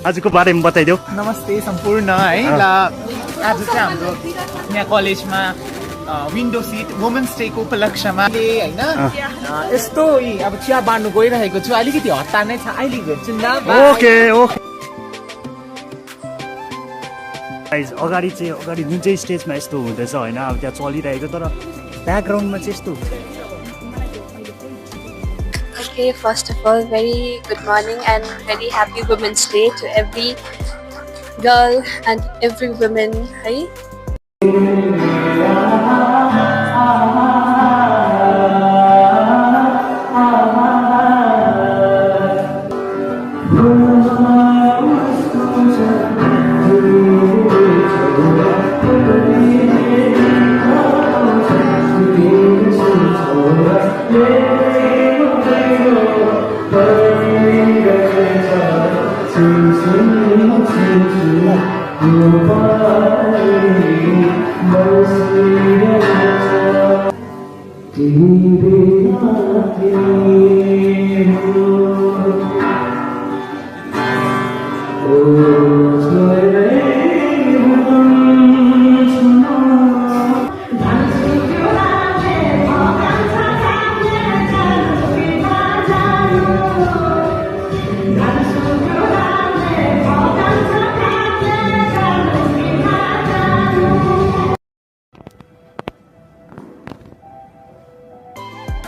आजको बारेमा बताइदेऊ। नमस्ते सम्पूर्ण है ल आज चाहिँ हाम्रो यहाँ कलेजमा विन्डो सिट वुमेन्स डेको उपलक्ष्यमा हैन यस्तो अब चिया बाँड्नु गइरहेको छु। अलिकति हतार नै छ, अहिले भेट्छु न। ओके ओके गाइस, अगाडि जुन चाहिँ स्टेजमा यस्तो हुँदैछ हैन, अब त्यहाँ चलिरहेको तर ब्याकग्राउन्डमा चाहिँ यस्तो। Okay, first of all, very good morning and very happy Women's Day to every girl and every woman. Right?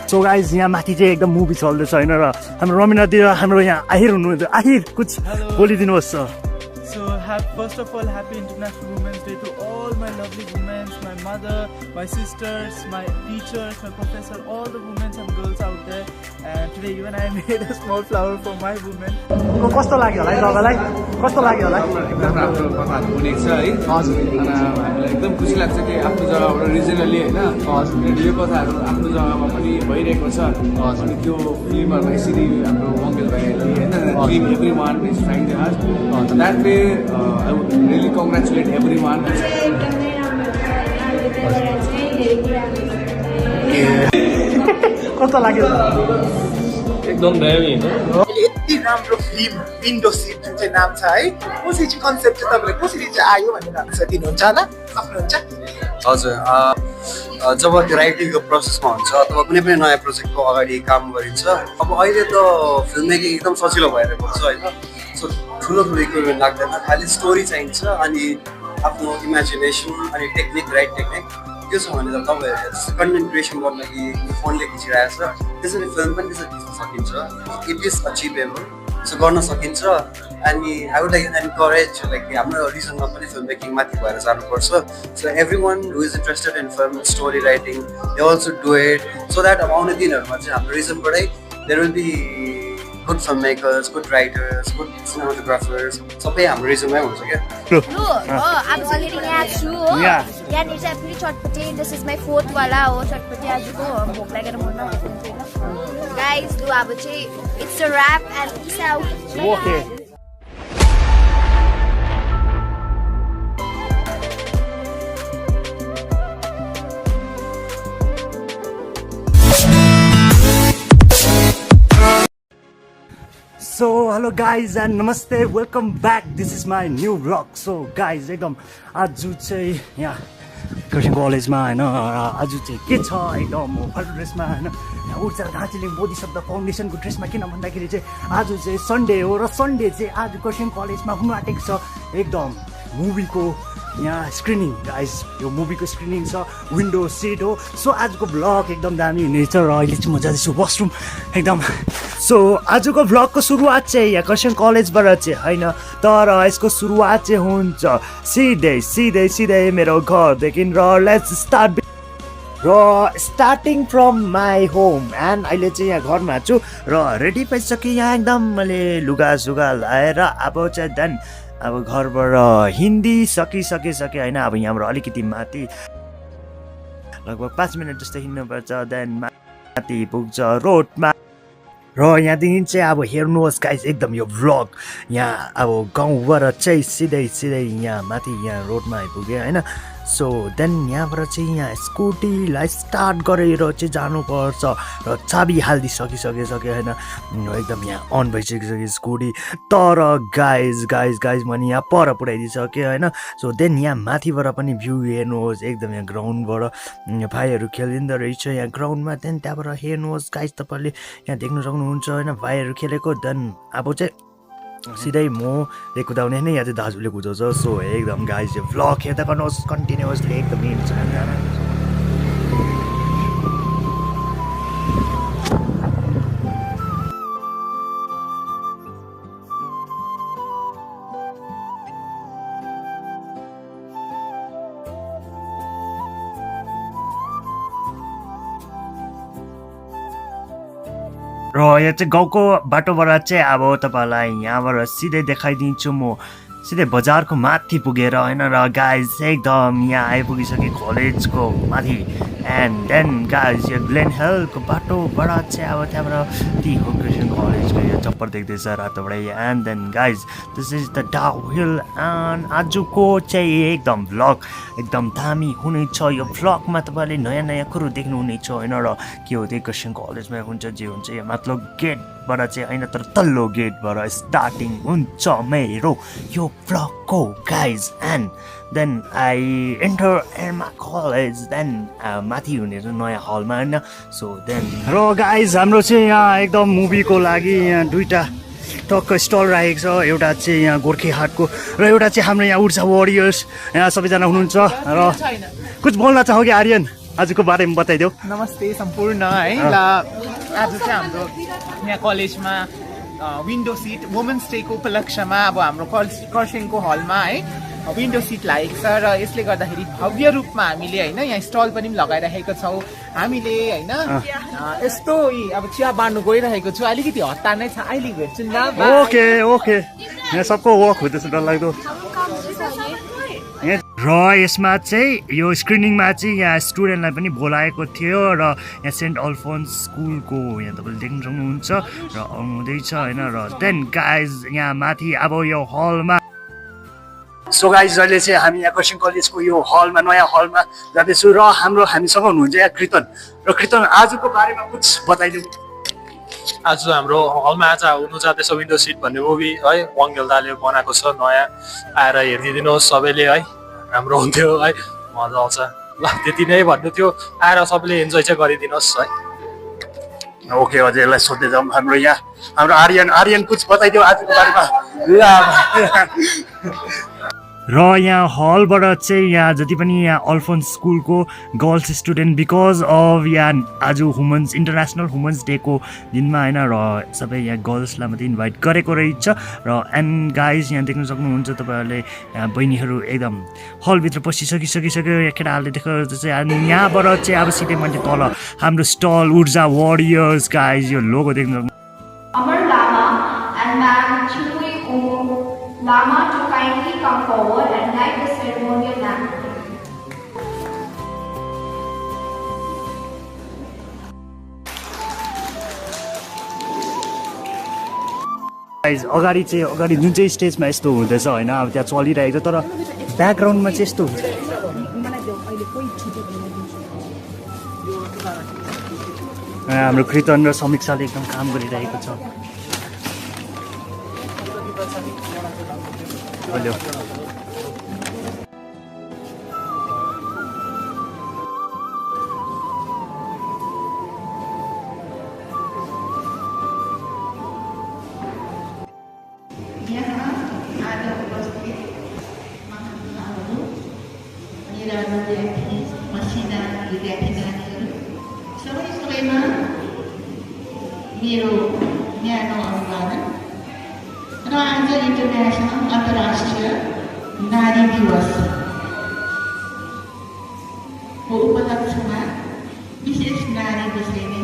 So guys, यहाँ माथि चाहिँ एकदम मुभी चल्दैछ होइन, र हाम्रो रमिना दिदी हाम्रो यहाँ आहिर हुनुहुन्छ। आहिर कुछ बोलिदिनुहोस्। So first of all, happy International Women's Day to all my lovely women, my mother, my sisters, my teachers, my professor, all the women and girls out there. And today even I made a small flower for my women. कस्तो लाग्यो होला है तपाईँलाई? कस्तो लाग्यो होला? एकदम राम्रो कथाहरू बनेको छ है। हजुर, हामीलाई एकदम खुसी लाग्छ कि आफ्नो जग्गाबाट रिजनली होइन, यो कथाहरू आफ्नो जग्गामा पनि भइरहेको छ। अनि त्यो फिल्महरूमा यसरी हाम्रो मङ्गल भाइहरूले होइन, dream every one is trying the heart, that way I would really congratulate everyone. कस्तो लाग्यो? एकदम दामी होइन? यति राम्रो फिल्म विन्डो सिट जुन चाहिँ नाम छ है, कसरी चाहिँ कन्सेप्ट चाहिँ तपाईँलाई कसरी चाहिँ आयो भनेर आन्सर दिनुहुन्छ होला, सक्नुहुन्छ? हजुर, जब राइटिङको प्रोसेसमा हुन्छ अथवा कुनै पनि नयाँ प्रोजेक्टको अगाडि काम गरिन्छ, अब अहिले त फिल्म मेकिङ एकदम सजिलो भइरहेको छ होइन। सो ठुलो इक्विपमेन्ट लाग्दैन, खालि स्टोरी चाहिन्छ अनि आफ्नो इमेजिनेसन अनि टेक्निक, राइट टेक्निक त्यो छ भने त तपाईँहरू कन्टेन्ट क्रिएसन गर्न लागि फोनले खिचिरहेको छ, त्यसरी फिल्म पनि त्यसरी खिच्न सकिन्छ। इट इज अचिभेबल, सो गर्न सकिन्छ। अनि I would like encourage like हाम्रो रिजनमा पनि फिल्म मेकिङ माथि भएर जानुपर्छ। So every one who is interested in film story writing they also do it, so that अब आउने दिनहरूमा चाहिँ हाम्रो रिजनबाटै there will be good filmmakers, good writers, good cinematographers, सबै हाम्रो रिजनमै हुन्छ क्या। अब चाहिँ यहाँ छु हो, यहाँनिर चाहिँ फेरि चटपटे, दिस इज माई 4th वाला हो चटपटे आजको, भोक लागेर म गाइस लु अब चाहिँ it's a wrap and peace out. Okay so hello guys and नमस्ते, welcome back, this is my new vlog. So guys एकदम आज चाहिँ यहाँ खरसाङ कलेजमा होइन, आज चाहिँ के छ एकदम फाल्टु ड्रेसमा होइन, ऊर्जा घाँचीले बोधिशब्द फाउन्डेसनको ड्रेसमा, किन भन्दाखेरि चाहिँ आज चाहिँ सन्डे हो र सन्डे चाहिँ आज खरसाङ कलेजमा हुनु आँटेको छ एकदम मुभीको यहाँ स्क्रिनिङ। गाइज यो मुभीको स्क्रिनिङ छ, विन्डो सिट हो। सो आजको ब्लग एकदम दामी हुनेछ र अहिले चाहिँ म जाँदैछु वासरुम एकदम सो आजको भ्लगको सुरुवात चाहिँ यहाँ खरसाङ कलेजबाट चाहिँ होइन, तर यसको सुरुवात चाहिँ हुन्छ सिधै मेरो घरदेखि र लेट्स स्टार्ट र starting from my home and अहिले चाहिँ यहाँ घरमा छु र रेडी भइसकेँ यहाँ एकदम मैले लुगा लाएर अब चाहिँ देन अब घरबाट हिन्दी सकिसके होइन। अब यहाँबाट अलिकति माथि लगभग 5 मिनट जस्तो हिँड्नुपर्छ, देन माथि पुग्छ रोडमा र यहाँदेखि चाहिँ अब हेर्नुहोस् गाइस एकदम यो भ्लग यहाँ अब गाउँबाट चाहिँ सिधै यहाँ माथि यहाँ रोडमा आइपुग्यो होइन। सो देन यहाँबाट चाहिँ यहाँ स्कुटीलाई स्टार्ट गरेर चाहिँ जानुपर्छ र चाबी हालिदिइसकिसके होइन, एकदम यहाँ अन भइसकिसक्यो स्कुटी। तर गाइज मैले यहाँ पर पुऱ्याइदिइसकेँ होइन। सो देन यहाँ माथिबाट पनि भ्यू हेर्नुहोस् एकदम यहाँ ग्राउन्डबाट भाइहरू खेलिँदो रहेछ यहाँ ग्राउन्डमा। देन त्यहाँबाट हेर्नुहोस् गाइज तपाईँले यहाँ देख्नु सक्नुहुन्छ होइन भाइहरू खेलेको। देन अब चाहिँ सिधै म कुदाउने नै यहाँ चाहिँ दाजुले कुदाउँछ। सो एकदम गाइज यो भ्लग हेर्दा गर्नुहोस् कन्टिन्युसली एकदम इन्जोय। र यहाँ चाहिँ गाउँको बाटोबाट चाहिँ अब तपाईँलाई यहाँबाट सिधै देखाइदिन्छु म सिधै बजारको माथि पुगेर होइन। र गाइज एकदम यहाँ आइपुगिसकेँ कलेजको माथि एन्ड देन गाइज यो ग्लेन हेलको बाटोबाट चाहिँ अब त्यहाँबाट ती हो क्रिस्चियन कलेजको यो चप्पर देख्दैछ रातोबाटै। And then guys this is the downhill and आजको चाहिँ एकदम भ्लग एकदम दामी हुनेछ। यो भ्लगमा तपाईँले नयाँ कुरो देख्नुहुनेछ होइन। र के हो त्यही क्रिस्चियन कलेजमा हुन्छ जे हुन्छ यो माथिल्लो गेटबाट चाहिँ होइन, तर तल्लो गेटबाट स्टार्टिङ हुन्छ मेरो यो भ्लगको guys. And then I enter in my college then माथि हुने नयाँ हलमा होइन। सो देन र गाइज हाम्रो चाहिँ यहाँ एकदम मुभीको लागि यहाँ दुईवटा टक्क स्टल राखेको छ, एउटा चाहिँ यहाँ गोर्खे हाटको र एउटा चाहिँ हाम्रो यहाँ ऊर्जा वरियर्स यहाँ सबैजना हुनुहुन्छ। र कुछ बोल्न चाहौ कि आर्यन आजको बारेमा बताइदेऊ। नमस्ते सम्पूर्ण है ल आज चाहिँ हाम्रो यहाँ कलेजमा विन्डो सिट वुमेन्स डेको उपलक्ष्यमा अब हाम्रो खरसाङको हलमा है विन्डो सिट लागेको छ र यसले गर्दाखेरि भव्य रूपमा हामीले होइन यहाँ स्टल पनि लगाइरहेको छौँ हामीले होइन। यस्तो अब चिया बाँड्नु गइरहेको छु, अलिकति हतार नै छ, अहिले भेट्छु नि। ओके यहाँ सबको वक हुँदैछ डरलाग्दो। र यसमा चाहिँ यो स्क्रिनिङमा चाहिँ यहाँ स्टुडेन्टलाई पनि बोलाएको थियो र यहाँ सेन्ट अल्फोन्स स्कुलको यहाँ तपाईँले देख्नु सक्नुहुन्छ र आउँदैछ होइन। र देन गाइज यहाँ माथि अब यो हलमा सो गाइज अहिले चाहिँ हामी यहाँ खरसाङ कलेजको यो हलमा नयाँ हलमा जाँदैछु र हामीसँग हुनुहुन्छ यहाँ कृतन। र कृतन आजको बारेमा कुछ बताइदिनु। आज हाम्रो हलमा आज हुनु जाँदैछ विन्डो सिट भन्ने मुभी है, वाङ्गेल दाले बनाएको छ, नयाँ आएर हेरिदिनुहोस् सबैले है, राम्रो हुन्थ्यो है, मजा आउँछ। ल त्यति नै भन्नु थियो, आएर सबैले इन्जोय चाहिँ गरिदिनुहोस् है। ओके अझै यसलाई सोध्दै जाउँ। हाम्रो आर्यन कुछ बताइदियो आजको बारेमा। र यहाँ हलबाट चाहिँ यहाँ जति पनि यहाँ अल्फोन्स स्कुलको गर्ल्स स्टुडेन्ट बिकज अफ यहाँ आज वुमेन्स इन्टरनेसनल वुमेन्स डेको दिनमा होइन र सबै यहाँ गर्ल्सलाई मात्रै इन्भाइट गरेको रहेछ। र एन्ड गाइज यहाँ देख्न सक्नुहुन्छ तपाईँहरूले यहाँ बहिनीहरू एकदम हलभित्र पसिसकिसक्यो यहाँ केटाहरूले देखाएको चाहिँ। अनि यहाँबाट चाहिँ अब सिधै मैले तल हाम्रो स्टल ऊर्जा वरियर्स गाइज यो लोगो देख्नु Amar Lama and Ma'am Chui Lama to kindly come forward and guide the ceremonial lamp. अगाडि जुन चाहिँ स्टेजमा यस्तो हुँदैछ होइन, अब त्यहाँ चलिरहेको छ, तर ब्याकग्राउन्डमा चाहिँ यस्तो हुन्छ। हाम्रो कृतन र समीक्षाले एकदम काम गरिरहेको छ। हेलो मेरो न्यानो अभिवादन र आज इन्टरनेसनल अन्तर्राष्ट्रिय नारी दिवस को उपलक्ष्यमा विशेष नारी विषय नै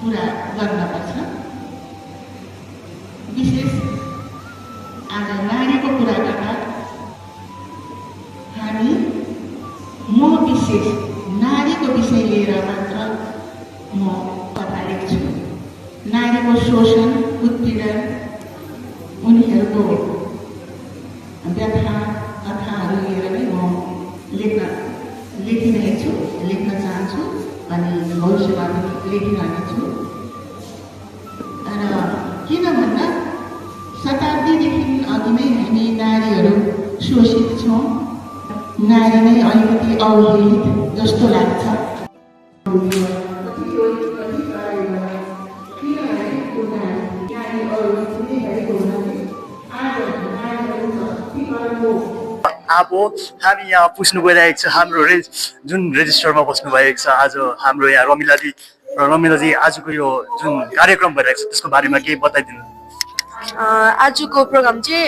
कुरा गर्नुपर्छ। विशेष आज नारीको कुरा गर्दा हामी म विशेष नारीको विषय लिएर मात्र म बताएको छु। नारीको शोषण उत्पीडन उनीहरूको व्यथा कथाहरू लिएर नै म लेखिरहेछु, लेख्न चाहन्छु अनि भविष्यमा पनि लेखिरहनेछु। र किन भन्दा शताब्दीदेखि अघि नै हामी नारीहरू शोषित छौँ। नारी नै अलिकति अवहेलित जस्तो लाग्छ। अब हामी यहाँ पुस्नु गइरहेको छ हाम्रो जुन रेजिस्टरमा बस्नु भएको छ। आज हाम्रो यहाँ रमिलाजी आजको यो जुन कार्यक्रम भइरहेको छ त्यसको बारेमा केही बताइदिनु। आजको प्रोग्राम चाहिँ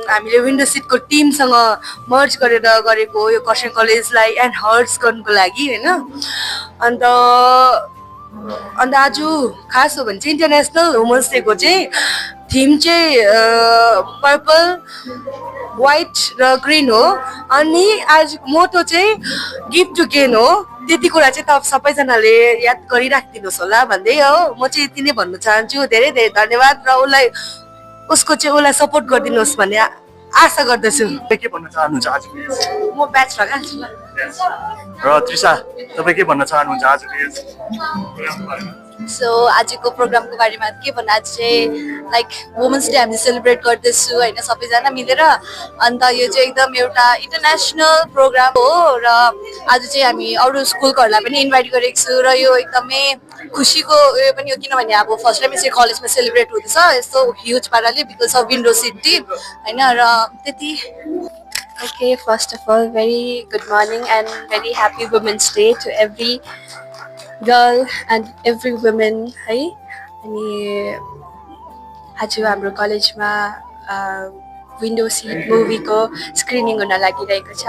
हामीले विन्डो सिटको टिमसँग मर्ज गरेर गरेको हो यो खरसाङ कलेजलाई एनहान्स गर्नुको लागि होइन। अन्त आज खास हो भने चाहिँ इन्टरनेसनल वुमन्स डेको चाहिँ थिम चाहिँ पर्पल व्हाइट र ग्रिन हो। अनि आज मोटो चाहिँ गिभ टु गेन हो। त्यति कुरा चाहिँ तपाईँ सबैजनाले याद गरिराखिदिनुहोस् होला भन्दै हो। म चाहिँ यति नै भन्न चाहन्छु। धेरै धेरै धन्यवाद र उसलाई सपोर्ट गरिदिनुहोस् भन्ने आशा गर्दछु। के भन्न चाहनुहुन्छ आज? म ब्याच लगाल्छु ल। र त्रिषा तपाईँ के भन्न चाहनुहुन्छ आजको यो सो आजको प्रोग्रामको बारेमा के भन्नु, आज चाहिँ लाइक वुमेन्स डे हामीले सेलिब्रेट गर्दैछु होइन सबैजना मिलेर। अन्त यो चाहिँ एकदम एउटा इन्टरनेसनल प्रोग्राम हो र आज चाहिँ हामी अरू स्कुलकोहरूलाई पनि इन्भाइट गरेको छु र यो एकदमै खुसीको उयो पनि हो किनभने अब फर्स्ट टाइम यसरी कलेजमा सेलिब्रेट हुँदैछ यस्तो ह्युज पाराले because of window seat team होइन। र त्यति। Okay, first of all, very good morning and very happy Women's Day to every girl and every woman. है अनि आज हाम्रो कलेजमा विन्डो सिट मुभीको स्क्रिनिङ हुन लागिरहेको छ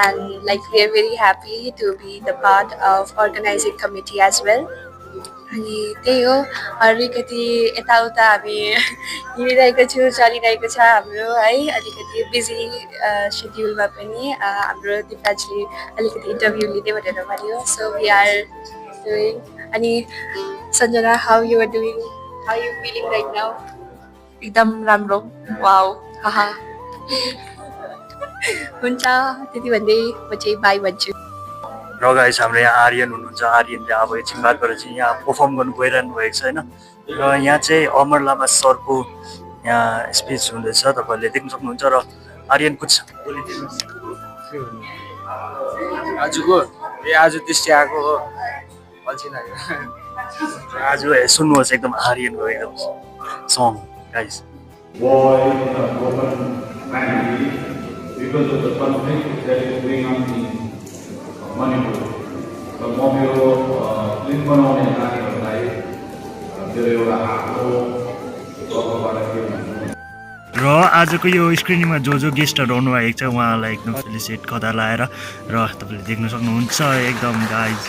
and like we are very happy to be the part of organizing committee as well. अनि त्यही हो अलिकति यताउता हामी हिँडिरहेको छु चलिरहेको छ हाम्रो है अलिकति बिजी सेड्युलमा पनि हाम्रो दिपाजी अलिकति इन्टरभ्यू लिँदै भनेर भन्यो सो वी आर डुइङ। अनि Sanjana how you are doing, how you feeling right now? एकदम राम्रो। वाउ हाहा हुन्छ त्यति भन्दै म चाहिँ बाई भन्छु। र गाइस हाम्रो यहाँ आर्यन हुनुहुन्छ। आर्यनले अब एकछिनबादबाट चाहिँ यहाँ पर्फर्म गर्नु गइरहनु भएको छ होइन। र यहाँ चाहिँ अमर लामा सरको यहाँ स्पिच हुँदैछ तपाईँहरूले देख्न सक्नुहुन्छ। र आर्यन कुछ आजको आज दृष्टि आएको हो आज सुन्नुहोस् एकदम आर्यनको एकदम song guys. Because of the conflict that is going on in Manipur, so म मेरो फिल्म बनाउने नानीहरूलाई मेरो एउटा आफ्नो तर्फबाट के भन्नु। र आजको यो स्क्रिनिङमा जो गेस्टहरू आउनुभएको छ उहाँलाई एकदम फेलिसिट खदा लाएर र तपाईँले देख्न सक्नुहुन्छ एकदम गाइज।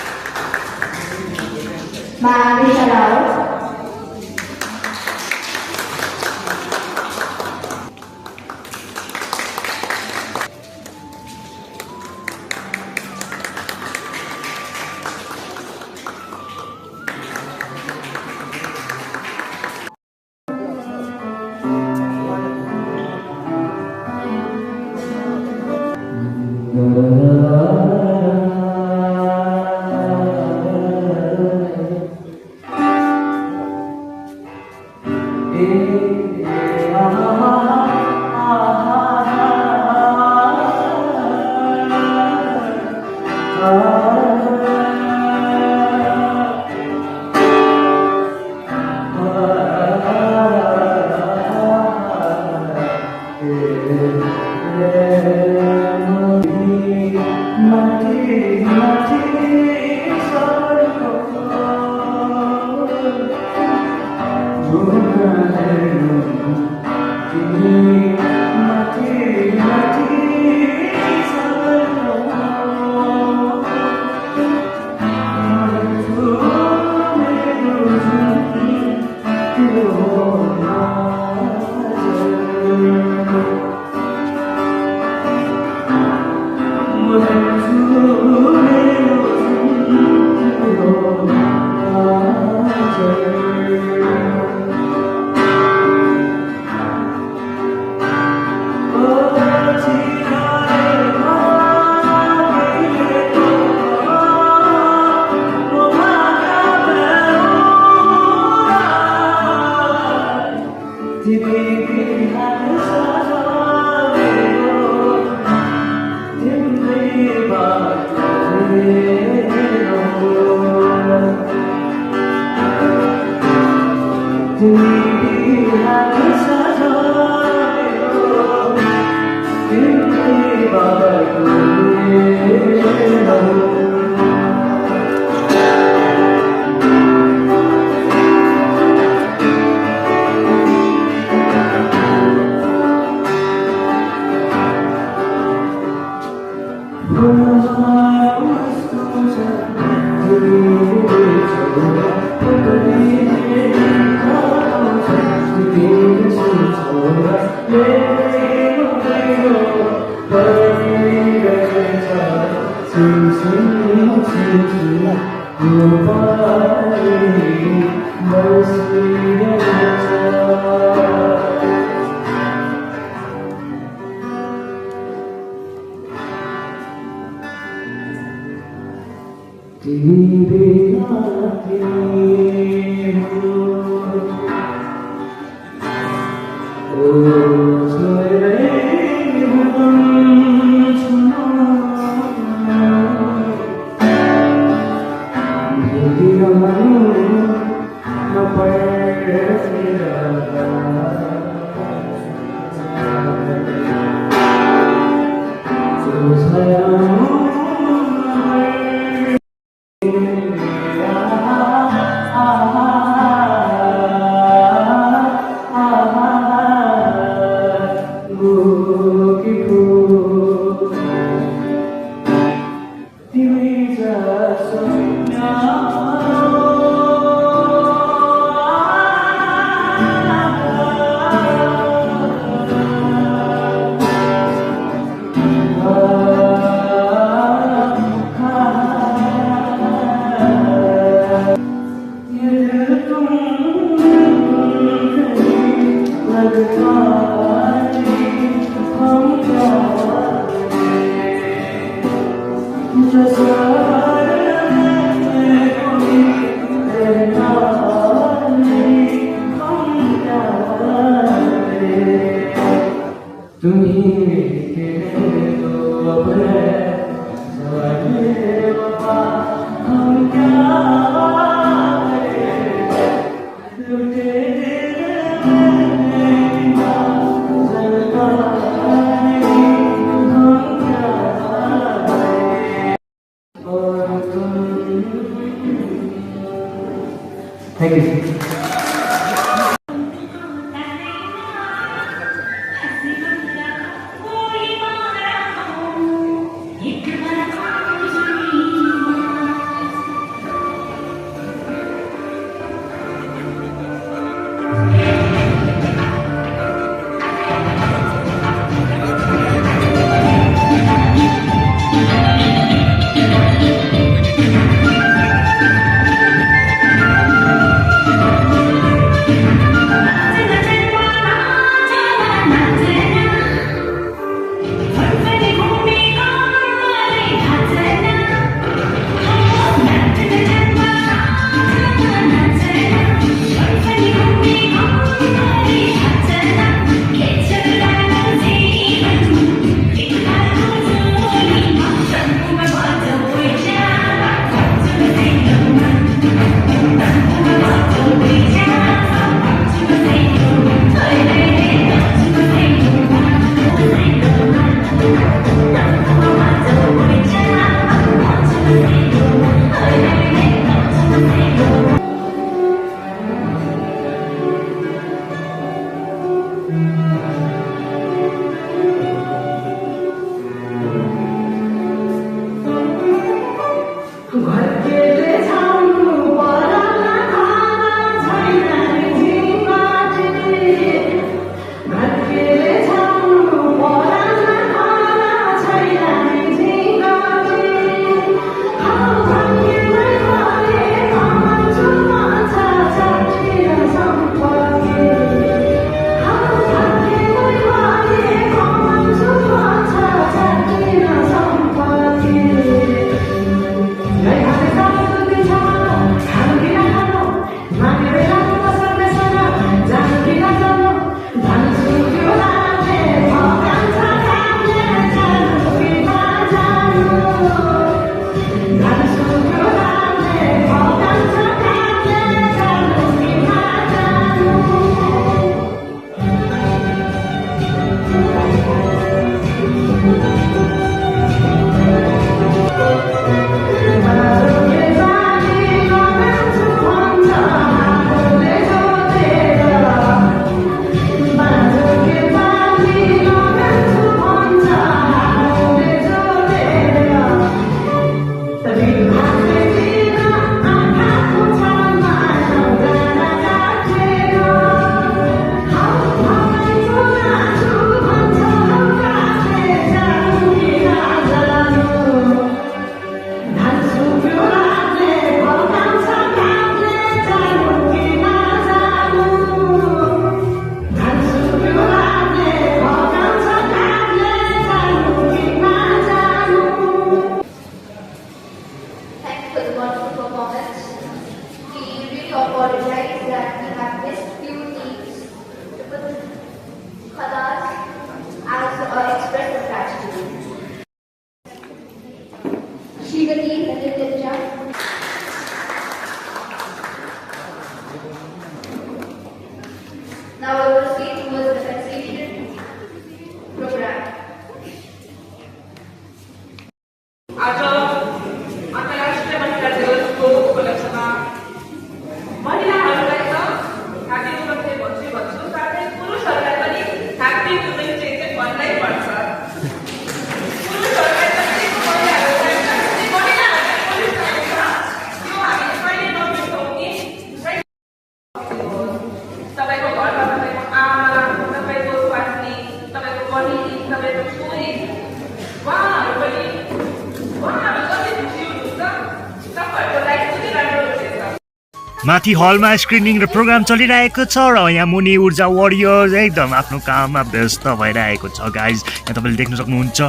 माथि हलमा स्क्रिनिङ र प्रोग्राम चलिरहेको छ र यहाँ मुनि ऊर्जा वारियर्स एकदम आफ्नो काममा व्यस्त भइरहेको छ गाइज। यहाँ तपाईँले देख्न सक्नुहुन्छ।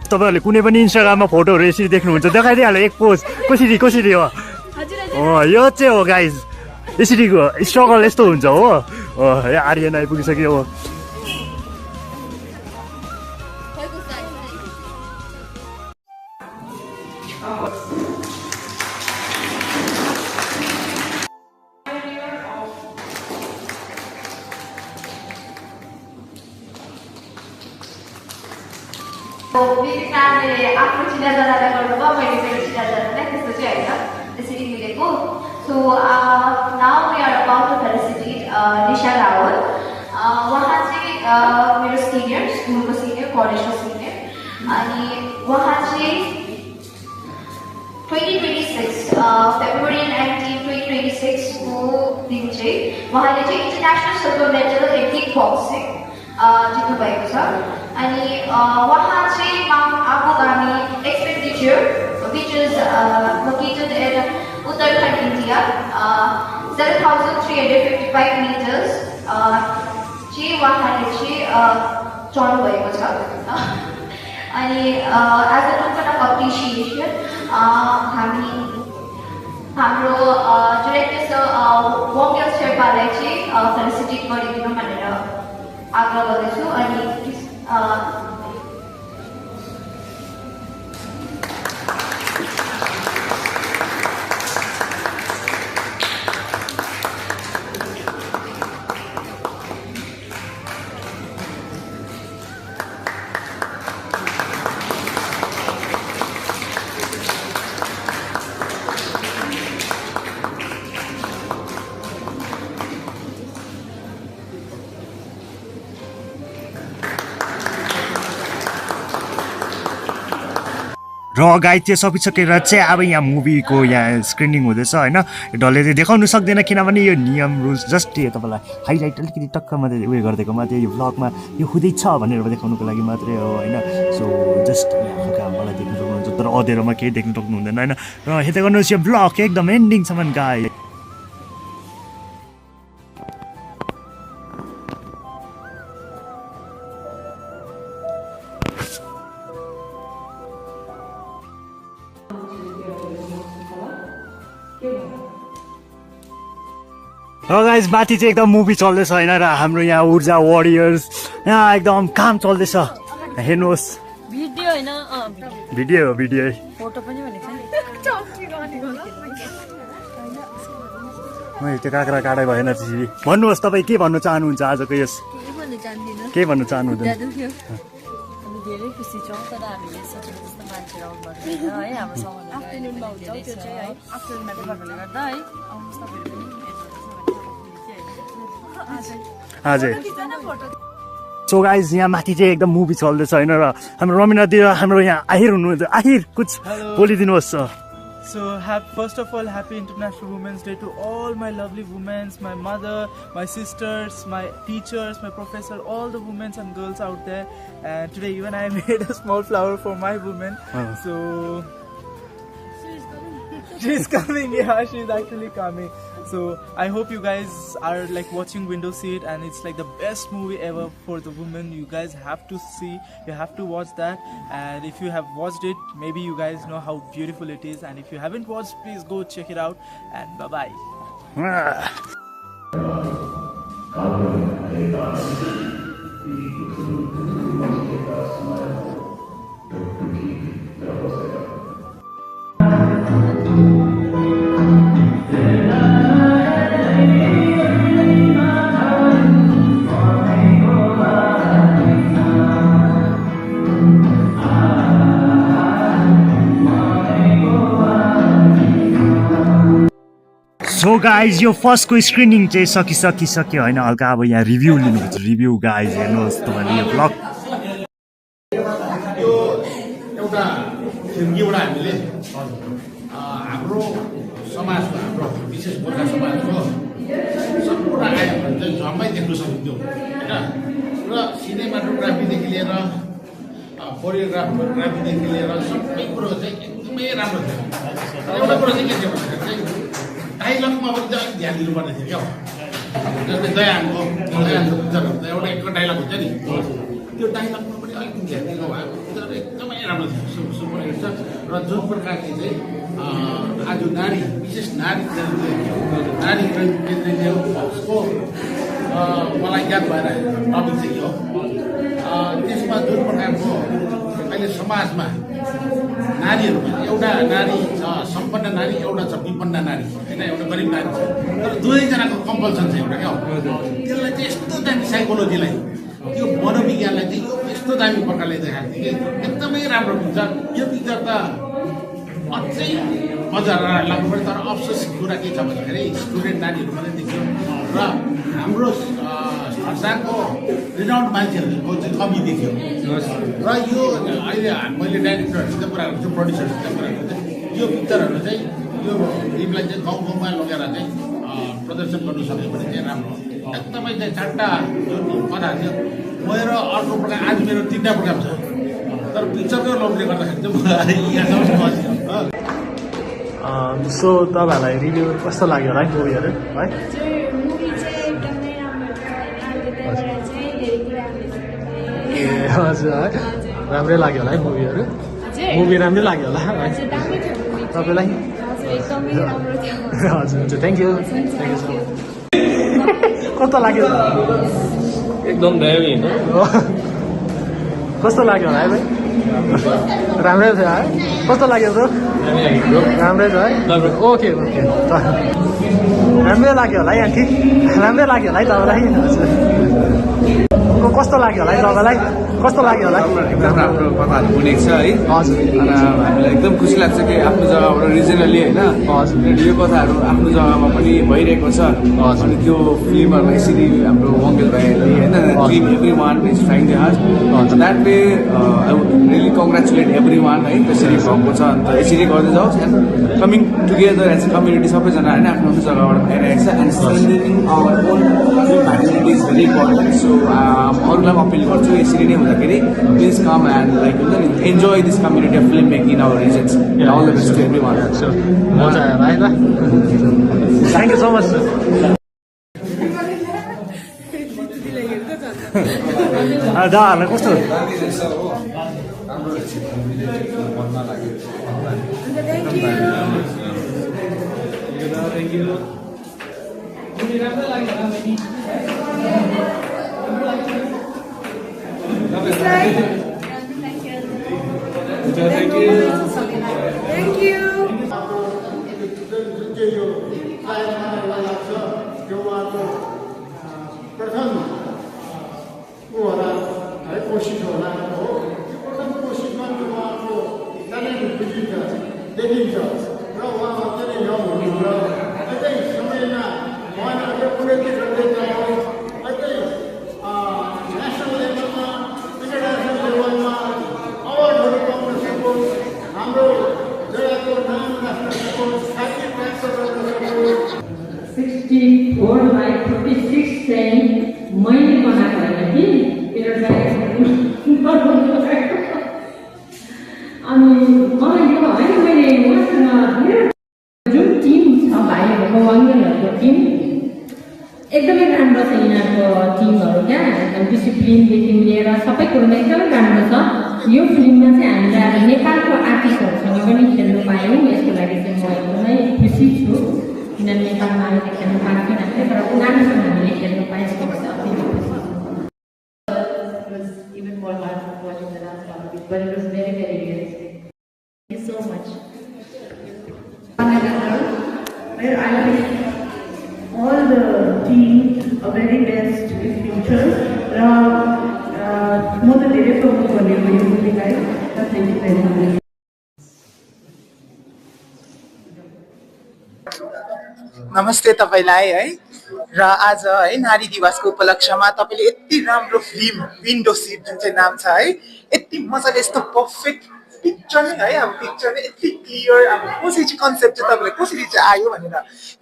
तपाईँहरूले कुनै पनि इन्स्टाग्राममा फोटोहरू यसरी देख्नुहुन्छ, देखाइदिइहाल्यो एक पोज कसरी हो। यो चाहिँ हो गाइज, यसरी स्ट्रगल यस्तो हुन्छ हो। आर्यन आइपुगिसक्यो हो। विवेकानन्दले आफ्नो चिनाजाना गर्नुभयो, मैले मेरो चिनाजानालाई त्यस्तो चाहिँ होइन त्यसरी मिलेको। So now we are about to felicitate Nisha Rawal. उहाँ चाहिँ मेरो सिनियर, स्कुलको सिनियर, कलेजको सिनियर। अनि उहाँ चाहिँ 2026 फेब्रुअरी 19, 2026को दिन चाहिँ उहाँले चाहिँ international silver medal in kickboxing जित्नु भएको छ। अनि उहाँ चाहिँ mount Abigamin expedition which is located in Uttarakhand India 7,355 metres चाहिँ उहाँले चाहिँ चढ्नु भएको छ। अनि as a token of appreciation हाम्रो डिरेक्टर सर वङ्गेल शेर्पालाई चाहिँ फेलिसिटेट गरिदिनु भनेर आग्रह गर्दैछु। अनि र गाइज त्यो सकिसकेर चाहिँ अब यहाँ मुभीको यहाँ स्क्रिनिङ हुँदैछ होइन। डल्लै चाहिँ देखाउनु सक्दैन किनभने यो नियम रुल्स जस्ट यो तपाईँलाई हाइलाइट अलिकति टक्क मात्रै उयो गरिदिएको मात्रै, यो भ्लगमा यो हुँदैछ भनेर देखाउनुको लागि मात्रै हो होइन। सो जस्ट हल्का मलाई देख्नु सक्नुहुन्छ, तर अँधेरोमा केही देख्नु सक्नु हुँदैन होइन। र हेर्दै गर्नुहोस् यो भ्लग एकदम एन्डिङसम्म गाइज। र गाइज माथि चाहिँ एकदम मुभी चल्दैछ होइन। र हाम्रो यहाँ ऊर्जा वारियर्स यहाँ एकदम काम चल्दैछ, हेर्नुहोस्। भिडियो होइन, भिडियो हो, भिडियो फोटो पनि भनेको छ नि। त्यो काँक्रा काँडा भएन त्यसरी। भन्नुहोस् तपाईँ के भन्नु चाहनुहुन्छ आजको यस, के भन्नु चाहनुहुँदैन? धेरै खुसी छौँ, तर हामीले सोचेको जस्तो मान्छेहरू आउनु पर्दैन है। हाम्रो आफ्टरनुनमा हुन्छ त्यो चाहिँ है, आफ्टरनुनमा भएकोले गर्दा है आउनुहोस् तपाईँहरू पनि। हजुर। सो गाइज यहाँ माथि चाहिँ एकदम मुभी चल्दैछ होइन। र हाम्रो रमिना दिदी हाम्रो यहाँ आहिर हुनुहुन्छ, आहिर कुछ बोलिदिनुहोस्। So first of all, happy International Women's Day to all my lovely women, my mother, my sisters, my teachers, my professor, all the women and girls out there. And today even I made a small flower for my woman. So she's coming. Yeah, she's actually coming. So I hope you guys are like watching Window Seat, and it's like the best movie ever for the women. You guys have to see, you have to watch that. And if you have watched it, maybe you guys know how beautiful it is. And if you haven't watched, please go check it out. And bye bye. So guys यो फर्स्टको screening चाहिँ सकिसक्यो होइन। हल्का अब यहाँ review लिनुपर्छ, review guys हेर्नुहोस् तपाईँले यो ब्लग। यो एउटा खिड्कीबाट हामीले हाम्रो समाजको, हाम्रो विशेष गोर्खा समाजको सम्पूर्ण आयोहरू चाहिँ झम्मै देख्न सकिन्थ्यो होइन। र सिनेमाटोग्राफीदेखि लिएर कोरियोग्राफीदेखि लिएर सबै कुरो चाहिँ एकदमै राम्रो थियो। एउटा कुरो चाहिँ के थियो भन्दाखेरि चाहिँ डाइलगमा पनि चाहिँ अलिक ध्यान दिनुपर्ने थियो क्या जस्तै दयानको पिक्चरहरू त एउटा एकको डाइलग हुन्छ नि त्यो डाइलगमा पनि अलिक ध्यान दिनु भएको पिक्चर एकदमै राम्रो थियो सुपर हिट छ र जुन प्रकारले चाहिँ आज नारी विशेष नारी केन्द्रीय उसको मलाई याद भएर टपिक चाहिँ यो त्यसमा जुन प्रकारको अहिले समाजमा नारीहरू एउटा नारी छ सम्पन्न नारी एउटा छ विपन्न नारी होइन एउटा गरिब नारी छ तर दुवैजनाको कम्पल्सन छ एउटा क्या त्यसलाई चाहिँ यस्तो दामी साइकोलोजीलाई त्यो मनोविज्ञानलाई चाहिँ यस्तो दामी प्रकारले देखाएको थियो कि एकदमै राम्रो पिक्चर यो पिक्चर त अझै मजा लाग्नु पऱ्यो तर अफसोस कुरा के छ भन्दाखेरि स्टुडेन्ट नानीहरू मात्रै देखियो र हाम्रो खर्साङको रिनाउन्ड मान्छेहरूको चाहिँ कमी देखियो र यो अहिले मैले डाइरेक्टरहरूसित कुरा गर्छु प्रड्युसरसित कुरा गर्छु यो पिक्चरहरू चाहिँ यो फिल्मलाई चाहिँ गाउँ गाउँमा लगेर चाहिँ प्रदर्शन गर्नु सक्यो भने चाहिँ राम्रो एकदमै चाहिँ 4टा जुन कथा थियो मेरो अर्को प्रोग्राम आज मेरो 3टा प्रोग्राम छ तर पिक्चरको लोभले गर्दाखेरि चाहिँ मलाई यहाँसम्म बस्यो सो तपाईँहरूलाई रिभ्यू कस्तो लाग्यो होला है मुभीहरू है ए हजुर है राम्रै लाग्यो होला है मुभीहरू मुभी राम्रै लाग्यो होला है तपाईँलाई हजुर हुन्छ थ्याङ्क यू सो मच कस्तो लाग्यो एकदम दामी कस्तो लाग्यो होला है भाइ राम्रै छ है कस्तो लाग्यो ब्रो राम्रै छ है ओके ओके राम्रै लाग्यो होला है आन्टी राम्रै लाग्यो होला है तपाईँलाई हजुर कस्तो लाग्यो होला है तपाईँलाई कस्तो लाग्यो होला एकदम राम्रो कथाहरू बुनेको छ है हजुर र हामीलाई एकदम खुसी लाग्छ कि आफ्नो जग्गाबाट रिजनली होइन हजुर यो कथाहरू आफ्नो जग्गामा पनि भइरहेको छ अनि त्यो फिल्महरूमा यसरी हाम्रो वङ्गेल भाइहरूले होइन dream every one is trying the heart that way I would really congratulate every one है त्यसरी भएको छ अन्त यसरी गर्दै जाओस् and coming together as a community सबैजना होइन आफ्नो आफ्नो जग्गाबाट भइरहेको छ and strengthening our own family is very important so अरूलाई पनि अपिल गर्छु यसरी नै हुँदाखेरि प्लिज कम एन्ड लाइक हुन्छ नि enjoy this community of film making in our regions all the best to everyone मजा आयो है ल थ्याङ्क यू सो मच दाहरूलाई कस्तो Thank you. प्रथम ऊ होला है कोसिस होला हो त्यो प्रथम कोसिसमा उहाँको ट्यालेन्ट बुझिन्छ देखिन्छ र उहाँ अत्यन्तै यङ हुनुहुन्छ अझै समयमा उहाँले अझै उन्नति गर्दै जानुहोस् अझै नेसनल लेभलमा इन्टरनेसनल लेभलमा अवार्डहरू पाउन सकोस् हाम्रो जग्गाको नाम राख्न सकोस् ख्याति प्राप्त गर्न सकोस् 64/46 चाहिँ मैले बनाएको होइन कि मेरो अनि मलाई यो होइन मैले उहाँसँग जुन टिम छ भाइहरूको वङ्गेलहरूको टिम एकदमै राम्रो छ यिनीहरूको टिमहरू क्या एकदम डिसिप्लिनदेखि लिएर सबै कुरोमा एकदमै राम्रो छ यो फिल्ममा चाहिँ हामीले अब नेपालको आर्टिस्टहरूसँग पनि खेल्नु पायौँ यसको लागि चाहिँ म एकदमै खुसी छु किनभने नेपालमा अहिले खेल्नु पाएको थिएन तर उनीहरूसँग हामीले खेल्नु पाइसकेको छ अति even more hard from watching the last part of it, but it was very, very realistic. Thank you so much. Where I wish all the team a very best in future. म त धेरै promote गर्ने हो यो मुभीलाई thank you very much नमस्ते तपाईँलाई है र आज है नारी दिवसको उपलक्ष्यमा तपाईँले यति राम्रो फिल्म विन्डो सिट जुन चाहिँ नाम छ है यति मजाले यस्तो पर्फेक्ट पिक्चर नै है अब पिक्चर नै यति क्लियर अब कसरी चाहिँ कन्सेप्ट चाहिँ तपाईँलाई कसरी चाहिँ आयो भनेर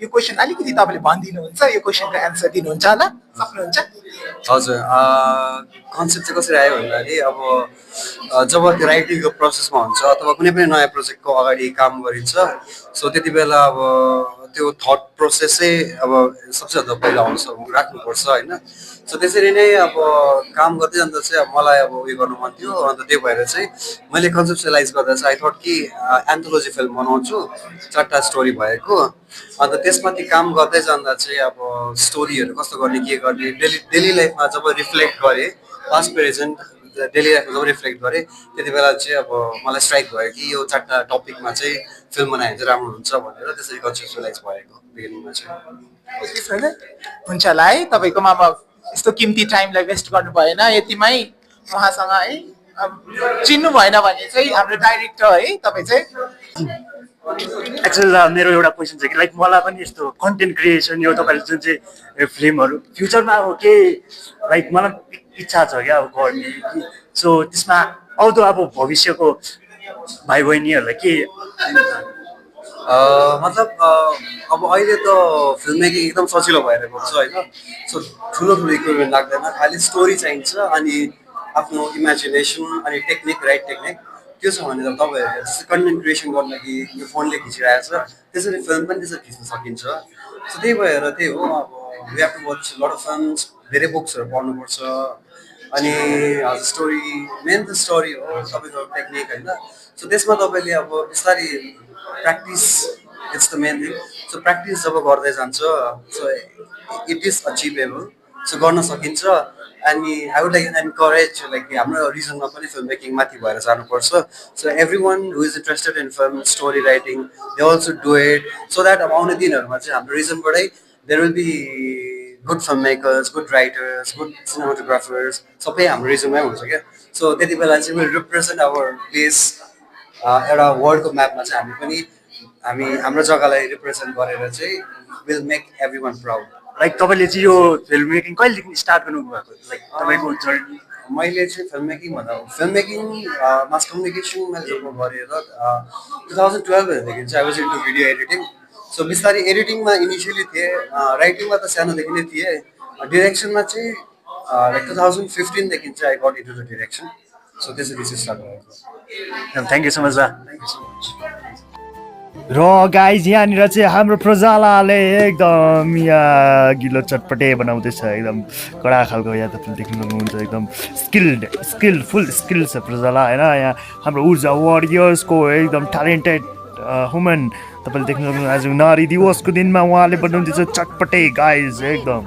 यो क्वेसन अलिकति तपाईँले भनिदिनुहुन्छ यो क्वेसनको एन्सर दिनुहुन्छ होला सक्नुहुन्छ हजुर कन्सेप्ट चाहिँ कसरी आयो भन्दाखेरि अब जब त्यो राइटिङको प्रोसेसमा हुन्छ अथवा कुनै पनि नयाँ प्रोजेक्टको अगाडि काम गरिन्छ सो त्यति बेला अब त्यो थट प्रोसेसै अब सबैभन्दा पहिला आउँछ राख्नुपर्छ होइन सो त्यसरी नै अब काम गर्दै जाँदा चाहिँ अब मलाई अब उयो गर्नु मन थियो अन्त त्यही भएर चाहिँ मैले कन्सेप्सलाइज गर्दा चाहिँ आई थट कि एन्थोलोजी फिल्म बनाउँछु 4टा स्टोरी भएको अन्त त्यसमाथि काम गर्दै जाँदा चाहिँ अब स्टोरीहरू कस्तो गर्ने के गर्ने डेली लाइफमा जब रिफ्लेक्ट गरेँ पास्ट प्रेजेन्ट डेली लाइफमा जब रिफ्लेक्ट गरेँ त्यति बेला चाहिँ अब मलाई स्ट्राइक भयो कि यो 4टा टपिकमा चाहिँ फिल्म बनायो भने चाहिँ राम्रो हुन्छ भनेर त्यसरी कन्सेप्सलाइज भएको बिगिनिङमा चाहिँ हुन्छ होला है तपाईँकोमा अब यस्तो किम्ती टाइमलाई वेस्ट गर्नु भएन यतिमै उहाँसँग है चिन्नु भएन भने चाहिँ हाम्रो डाइरेक्टर है तपाईँ चाहिँ एक्चुअली मेरो एउटा क्वेसन छ कि लाइक मलाई पनि यस्तो कन्टेन्ट क्रिएसन यो तपाईँले जुन चाहिँ फिल्महरू फ्युचरमा अब के लाइक मलाई इच्छा छ क्या अब गर्ने कि सो त्यसमा आउँदो अब भविष्यको भाइ बहिनीहरूलाई के मतलब अब अहिले त फिल्म मेकिङ एकदम सजिलो भइरहेको छ होइन सो ठुलो इक्विपमेन्ट लाग्दैन खालि स्टोरी चाहिन्छ अनि आफ्नो इमेजिनेसन अनि टेक्निक राइट टेक्निक त्यो छ भने त तपाईँहरूले कन्टेन्ट क्रिएसन गर्न लागि यो फोनले खिचिरहेको छ त्यसरी फिल्म पनि त्यसरी खिच्न सकिन्छ सो त्यही भएर त्यही हो अब we have to watch lot of films धेरै बुक्सहरू पढ्नुपर्छ अनि स्टोरी मेन त स्टोरी हो तपाईँको टेक्निक होइन सो त्यसमा तपाईँले अब बिस्तारै practice it's the main thing so practice जब गर्दै जान्छ सो इट इज अचिभेबल सो गर्न सकिन्छ अनि I would like encourage like हाम्रो रिजनमा पनि फिल्म मेकिङ माथि भएर जानुपर्छ so every one who is interested in film story writing they also do it so that अब आउने दिनहरूमा चाहिँ हाम्रो रिजनबाटै there will be good filmmakers good writers good cinematographers सबै हाम्रो रिजनमै हुन्छ क्या सो त्यति बेला चाहिँ विल रिप्रेजेन्ट आवर प्लेस एउटा वर्ल्डको म्यापमा चाहिँ हामी हाम्रो जग्गालाई रिप्रेजेन्ट गरेर चाहिँ will make every one proud like तपाईँले चाहिँ यो फिल्म मेकिङ कहिलेदेखि स्टार्ट गर्नुभएको लाइक तपाईँको जर्नी मैले चाहिँ फिल्म मेकिङ भन्दा फिल्म मेकिङ मास कम्युनिकेसन मैले जब गरेर 2012देखि चाहिँ I was into video editing so बिस्तारै एडिटिङमा इनिसियली थिएँ राइटिङमा त सानोदेखि नै थिएँ डिरेक्सनमा चाहिँ लाइक 2015देखि चाहिँ I got into the direction so त्यसरी चाहिँ स्टार्ट भएको थ्याङ्क यू सो मच र गाइज यहाँनिर चाहिँ हाम्रो प्रजालाले एकदम यहाँ गिलो चटपटे बनाउँदैछ एकदम कडा खालको यहाँ तपाईँले देख्नुहुन्छ एकदम फुल स्किल छ प्रजाला होइन यहाँ हाम्रो ऊर्जा वारियर्सको एकदम ट्यालेन्टेड वुमन तपाईँले देख्नुहुन्छ आज नारी दिवसको दिनमा उहाँले बनाउँदैछ चटपटे गाइज एकदम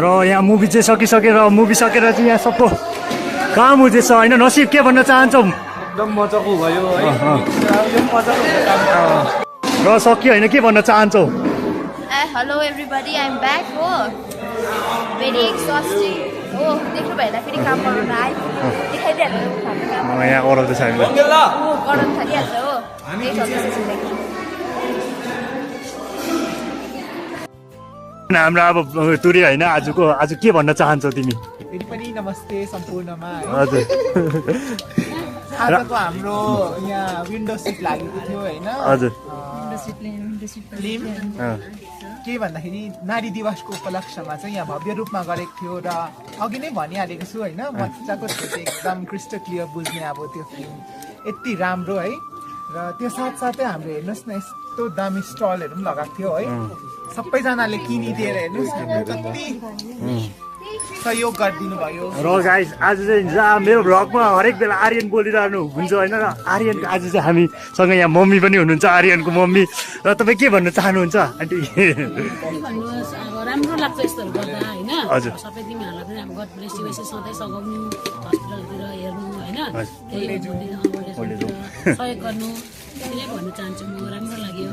र यहाँ मुभी चाहिँ सकिसकेर मुभी सकेर चाहिँ यहाँ सबको काम हुँदैछ होइन नसिब के भन्न चाहन्छौ एकदम मजाको भयो है र सक्यो होइन के भन्न चाहन्छौ hello everybody I am back हो भेरी एक्सस्टिङ हो देख्नु भएन फेरि काम गर्नु आयो देखाइदिइहाल्नु यहाँ ओराउँदैछ हामीलाई गराउनु थालिहाल्छ हो हाम्रो अब तुरी होइन आज के भन्न चाहन्छौ तिमी फेरि पनि नमस्ते सम्पूर्णमा हजुर आजको हाम्रो यहाँ विन्डो सिट लागेको थियो होइन हजुर फिल्म के भन्दाखेरि नारी दिवसको उपलक्ष्यमा चाहिँ यहाँ भव्य रूपमा गरेको थियो र अघि नै भनिहालेको छु होइन मजाको थियो एकदम क्रिस्टल क्लियर बुझ्ने अब त्यो फिल्म यति राम्रो है र त्यो साथसाथै हाम्रो हेर्नुहोस् न यस्तो दामी स्टलहरू पनि लगाएको थियो है सबैजनाले किनिदिएर हेर्नुहोस् कति सहयोग गरिदिनु भयो र गाइस आज चाहिँ मेरो भ्लगमा हरेक बेला आर्यन बोलिरहनु हुन्छ होइन र आर्यनको आज चाहिँ हामीसँग यहाँ मम्मी पनि हुनुहुन्छ आर्यनको मम्मी र तपाईँ के भन्न चाहनुहुन्छ आन्टी राम्रो लाग्छ यस्तोहरू गर्दा होइन हजुर सबै तिमीहरूलाई पनि अब गड ब्लेस यु सधैँ सघाउनु हस्पिटलतिर हेर्नु होइन सहयोग गर्नु त्यसले भन्न चाहन्छु म राम्रो लाग्यो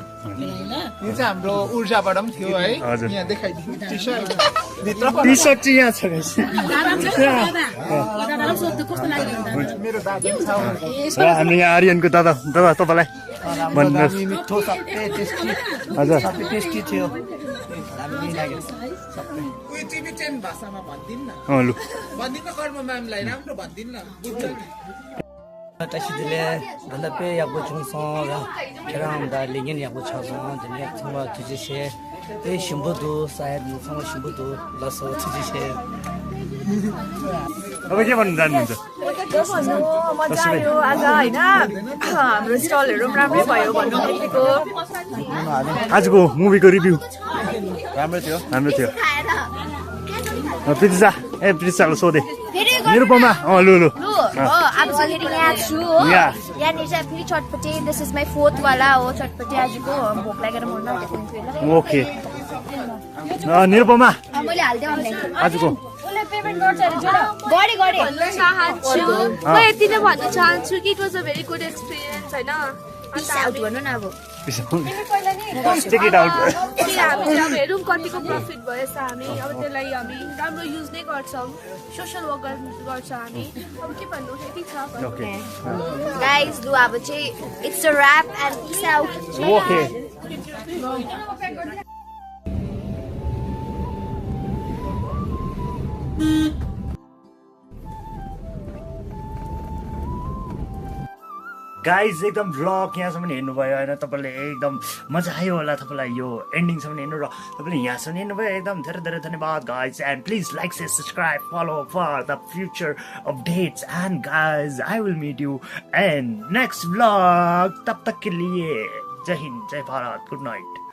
यो चाहिँ हाम्रो ऊर्जाबाट पनि थियो है यहाँ देखाइदिनु टी सर्ट चाहिँ यहाँ छ मेरो दादा छ र हाम्रो यहाँ आर्यनको दादा तपाईँलाई भन्नुहोस् मिठो सबै टेस्टी हजुर सबै टेस्टी थियो टिबेटन भाषामा भन्दिन न लु भन्दिन कर्म म्यामलाई राम्रो भन्दिन न 다시들에 근데 야고 중성가 그랑다 링인 야고 차서 근데 정말 주지세 에 신부도 사이드 정말 신부도 라서 주지세 अब के भन्नु जान्नुहुन्छ मजा आयो आज होइन हाम्रो स्टलहरू पनि राम्रै भयो भन्नु बित्तिको आजको मुभीको रिभ्यू राम्रो थियो प्रितिशा प्रितिशालाई सोधे निरुपमा लु अब चाहिँ यहाँ छु हो यहाँनिर चाहिँ फेरि चटपटे दिस इज माई 4th वाला हो चटपटे आजको भोक लागेर मन नआएको ओके निरुपमा मैले हाल्दै अनलाइन आजको गरे भन्न चाहन्छु म यति नै भन्न चाहन्छु कि it was a very good experience होइन भन्नु न अब हामी हेरौँ कतिको प्रफिट भएछ हामी अब त्यसलाई हामी राम्रो युज नै गर्छौँ सोसियल वर्क गर्छ हामी अब के भन्नु यति छ गाइज लु अब चाहिँ it's a wrap and peace out guys एकदम भ्लग यहाँसम्म हेर्नुभयो होइन तपाईँले एकदम मजा आयो होला तपाईँलाई यो एन्डिङसम्म हेर्नु र तपाईँले यहाँसम्म हेर्नुभयो एकदम धेरै धेरै धन्यवाद guys and please like share subscribe follow for the future updates and guys I will meet you and next vlog तब तक के लिए जय हिन्द जय भारत गुड नाइट